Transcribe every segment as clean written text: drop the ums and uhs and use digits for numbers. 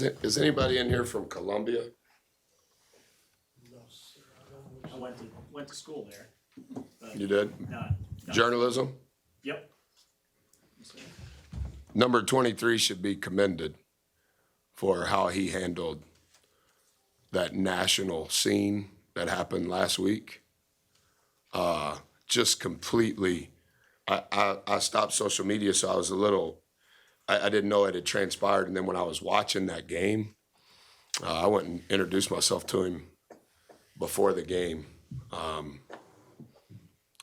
Is anybody in here from Columbia? No, sir, I don't. I went to school there. But You did? not- Journalism? Yep. Number 23 should be commended for how he handled that national scene that happened last week. Just completely, I stopped social media, so I was I didn't know it had transpired. And then when I was watching that game, I went and introduced myself to him before the game.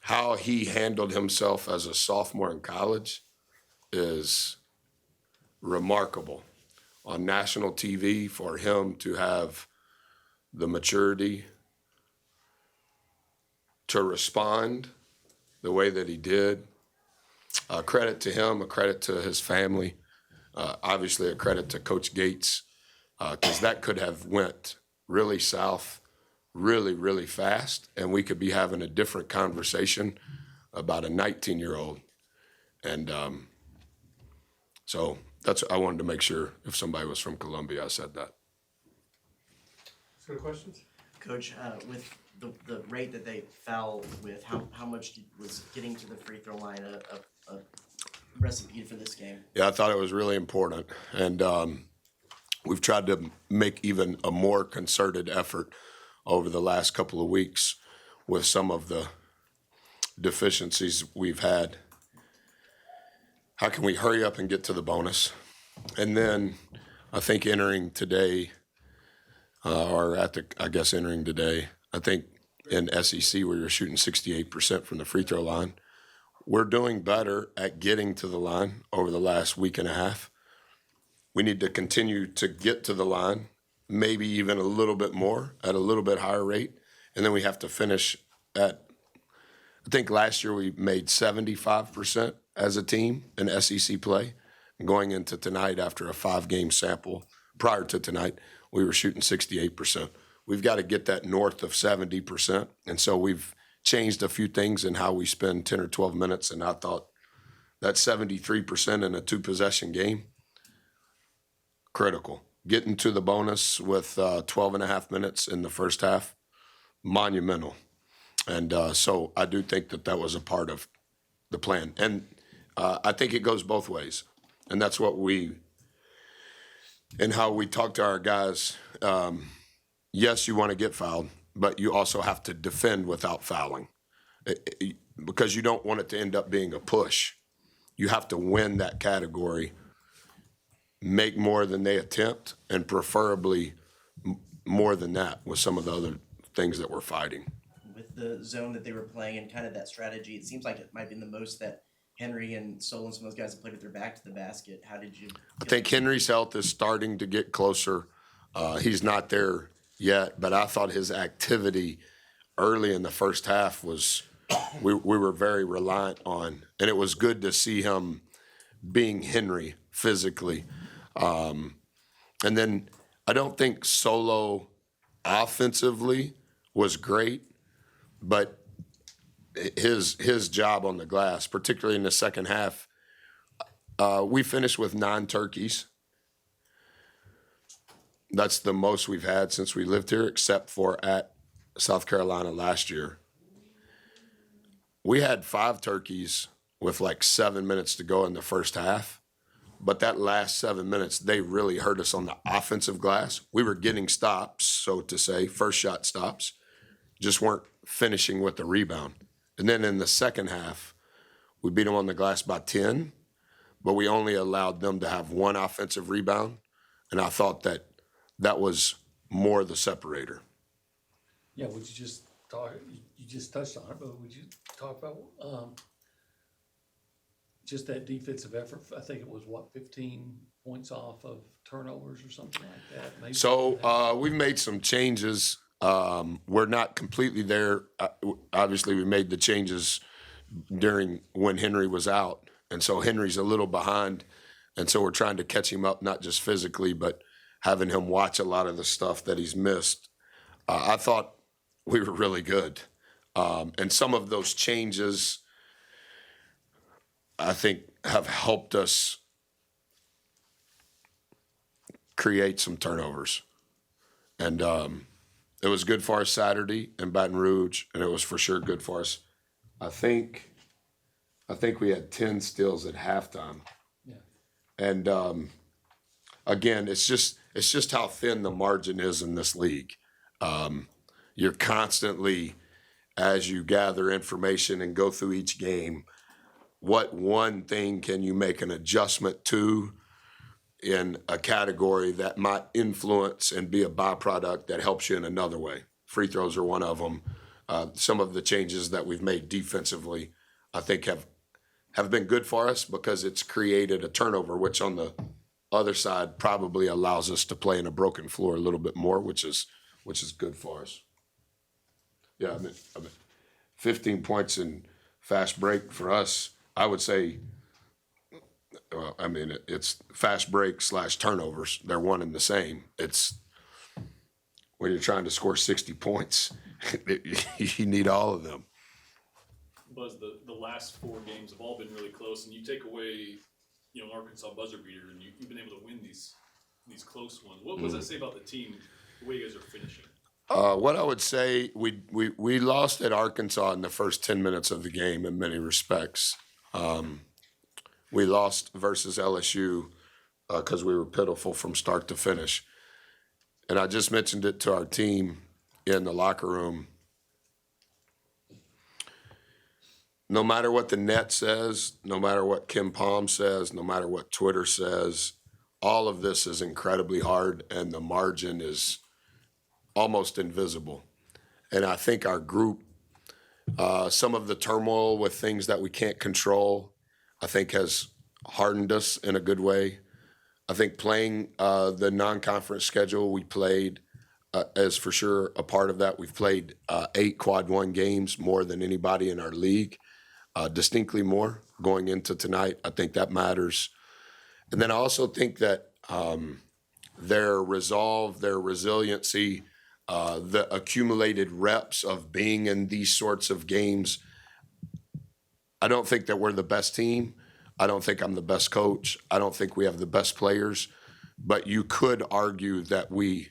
How he handled himself as a sophomore in college is remarkable. On national TV, for him to have the maturity to respond the way that he did, credit to him, a credit to his family, obviously a credit to Coach Gates, because that could have went really south really, really fast, and we could be having a different conversation about a 19-year-old. And so I wanted to make sure if somebody was from Columbia, I said that. Further questions? Coach, with the rate that they fell with, how much was getting to the free throw line a recipe for this game? Yeah, I thought it was really important. And we've tried to make even a more concerted effort over the last couple of weeks with some of the deficiencies we've had. How can we hurry up and get to the bonus? And then I think entering today, entering today, I think in SEC where you're shooting 68% from the free throw line, we're doing better at getting to the line over the last week and a half. We need to continue to get to the line, maybe even a little bit more at a little bit higher rate. And then we have to finish at, I think last year we made 75% as a team in SEC play. And going into tonight after a 5-game sample, prior to tonight, we were shooting 68%. We've got to get that north of 70%. And so we've changed a few things in how we spend 10 or 12 minutes. And I thought that 73% in a 2-possession game, critical. Getting to the bonus with 12 and a half minutes in the first half, monumental. And so I do think that was a part of the plan. And I think it goes both ways. And that's what and how we talk to our guys. Yes, you want to get fouled, but you also have to defend without fouling because you don't want it to end up being a push. You have to win that category, make more than they attempt, and preferably more than that with some of the other things that we're fighting. With the zone that they were playing and kind of that strategy, it seems like it might have been the most that Henry and Sol and some of those guys have played with their back to the basket. How did you I think Henry's health is starting to get closer. He's not there yet, but I thought his activity early in the first half was we were very reliant on, and it was good to see him being Henry physically. And then I don't think Solo offensively was great, but his job on the glass, particularly in the second half, we finished with 9 turkeys. That's the most we've had since we lived here, except for at South Carolina last year. We had 5 turkeys with like 7 minutes to go in the first half. But that last 7 minutes, they really hurt us on the offensive glass. We were getting stops, so to say, first shot stops, just weren't finishing with the rebound. And then in the second half, we beat them on the glass by 10, but we only allowed them to have 1 offensive rebound. And I thought that was more the separator. Yeah, would you just talk, you just touched on it, but would you talk about just that defensive effort? I think it was, 15 points off of turnovers or something like that? Maybe. So we've made some changes. We're not completely there. Obviously, we made the changes during when Henry was out. And so Henry's a little behind. And so we're trying to catch him up, not just physically, but having him watch a lot of the stuff that he's missed. I thought we were really good. And some of those changes, I think, have helped us create some turnovers. And it was good for us Saturday in Baton Rouge, and it was for sure good for us. I think we had 10 steals at halftime. Yeah. And again, it's just how thin the margin is in this league. You're constantly, as you gather information and go through each game, what one thing can you make an adjustment to in a category that might influence and be a byproduct that helps you in another way? Free throws are one of them. Some of the changes that we've made defensively, I think, have been good for us because it's created a turnover, which on the other side probably allows us to play in a broken floor a little bit more, which is good for us. Yeah, I mean 15 points in fast break for us, I would say, well, I mean, it's fast break / turnovers. They're one and the same. It's when you're trying to score 60 points, you need all of them. Buzz, the last 4 games have all been really close, and you take away, Arkansas buzzer beater, and you've been able to win these close ones. What does that say about the team, the way you guys are finishing? What I would say, we lost at Arkansas in the first 10 minutes of the game in many respects. We lost versus LSU because we were pitiful from start to finish. And I just mentioned it to our team in the locker room. No matter what the net says, no matter what Kim Palm says, no matter what Twitter says, all of this is incredibly hard, and the margin is almost invisible. And I think our group, some of the turmoil with things that we can't control, I think has hardened us in a good way. I think playing the non-conference schedule we played is for sure a part of that. We've played 8 quad 1 games, more than anybody in our league, distinctly more going into tonight. I think that matters. And then I also think that their resolve, their resiliency, the accumulated reps of being in these sorts of games, I don't think that we're the best team. I don't think I'm the best coach. I don't think we have the best players. But you could argue that we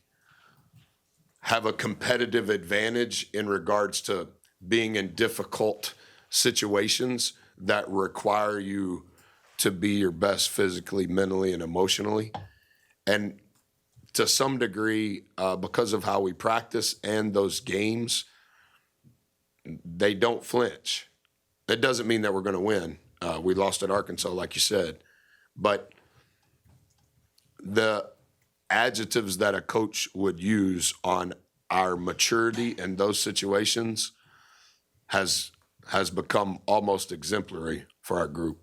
have a competitive advantage in regards to being in difficult situations that require you to be your best physically, mentally, and emotionally. And to some degree, because of how we practice and those games, they don't flinch. That doesn't mean that we're going to win. We lost at Arkansas, like you said. But the adjectives that a coach would use on our maturity in those situations has become almost exemplary for our group.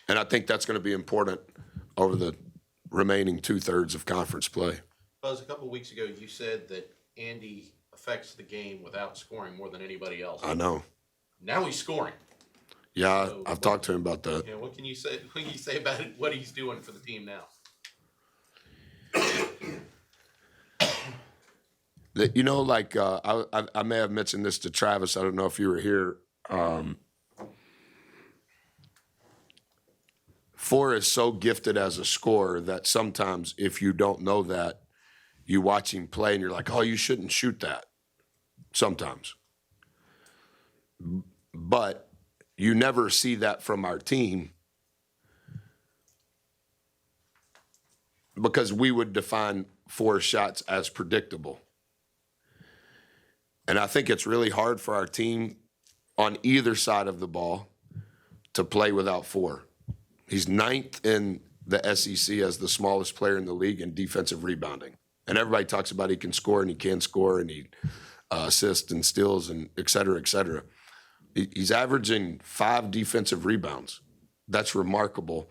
And I think that's going to be important over the remaining 2/3 of conference play. Buzz, a couple of weeks ago, you said that Andy affects the game without scoring more than anybody else. I know. Now he's scoring. Yeah, So I've talked to him about that. You know, what can you say? What can you say about it, what he's doing for the team now? That, like I may have mentioned this to Travis. I don't know if you were here. Four is so gifted as a scorer that sometimes if you don't know that, you watch him play and you're like, oh, you shouldn't shoot that. Sometimes. But you never see that from our team because we would define 4 shots as predictable. And I think it's really hard for our team on either side of the ball to play without 4. He's 9th in the SEC as the smallest player in the league in defensive rebounding. And everybody talks about he can score and he can score and he assists and steals and et cetera, et cetera. He's averaging 5 defensive rebounds. That's remarkable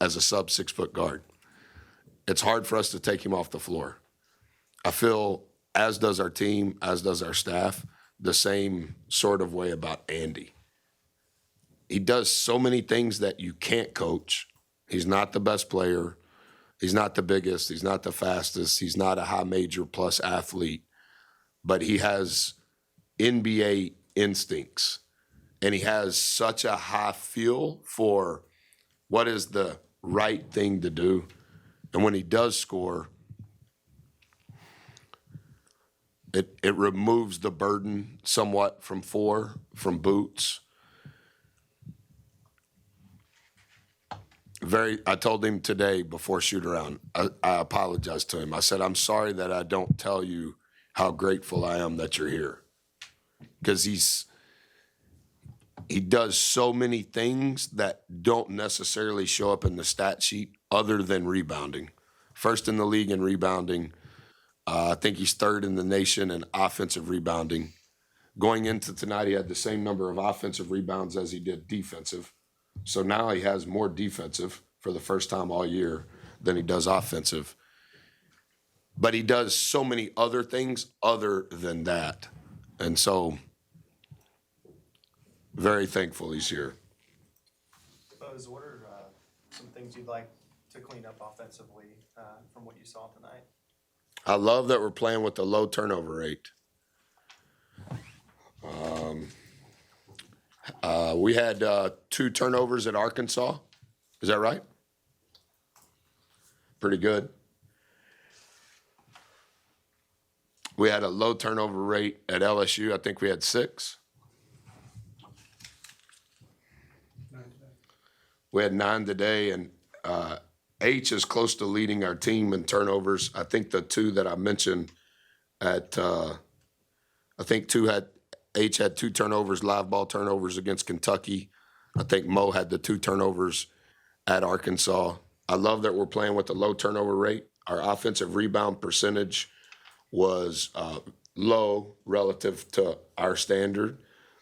as a sub-6-foot guard. It's hard for us to take him off the floor. I feel, as does our team, as does our staff, the same sort of way about Andy. He does so many things that you can't coach. He's not the best player. He's not the biggest. He's not the fastest. He's not a high major plus athlete. But he has NBA instincts. And he has such a high feel for what is the right thing to do. And when he does score, It removes the burden somewhat from Boots. I told him today before shoot around, I apologized to him. I said, I'm sorry that I don't tell you how grateful I am that you're here. Because he does so many things that don't necessarily show up in the stat sheet other than rebounding. First in the league in rebounding. I think he's third in the nation in offensive rebounding. Going into tonight, he had the same number of offensive rebounds as he did defensive. So now he has more defensive for the first time all year than he does offensive. But he does so many other things other than that. And so, very thankful he's here. Buzz, what are some things you'd like to clean up offensively from what you saw tonight? I love that we're playing with a low turnover rate. We had 2 turnovers at Arkansas. Is that right? Pretty good. We had a low turnover rate at LSU. I think we had 6. We had 9 today, and H is close to leading our team in turnovers. I think the 2 that I mentioned H had 2 turnovers, live ball turnovers against Kentucky. I think Mo had the 2 turnovers at Arkansas. I love that we're playing with a low turnover rate. Our offensive rebound percentage was low relative to our standard.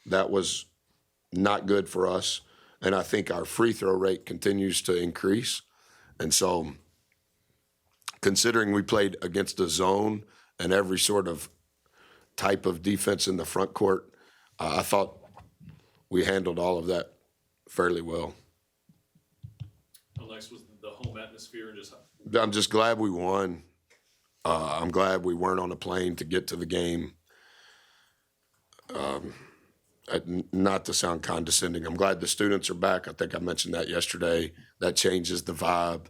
That was not good for us. And I think our free throw rate continues to increase. And so, considering we played against a zone and every sort of type of defense in the front court, I thought we handled all of that fairly well. How nice was the home atmosphere and just I'm just glad we won. I'm glad we weren't on a plane to get to the game. Not to sound condescending, I'm glad the students are back. I think I mentioned that yesterday. That changes the vibe.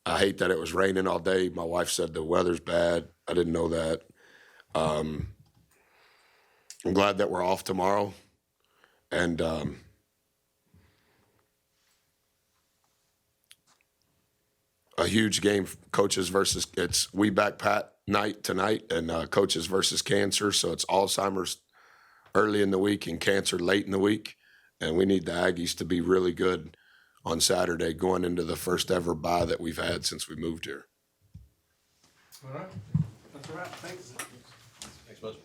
I hate that it was raining all day. My wife said the weather's bad. I didn't know that. I'm glad that we're off tomorrow. And a huge game, coaches versus, it's We Back Pat night tonight, and coaches versus cancer. So it's Alzheimer's early in the week and cancer late in the week. And we need the Aggies to be really good on Saturday going into the first ever bye that we've had since we moved here. All right. That's a wrap. Thanks. Thanks, Buzz.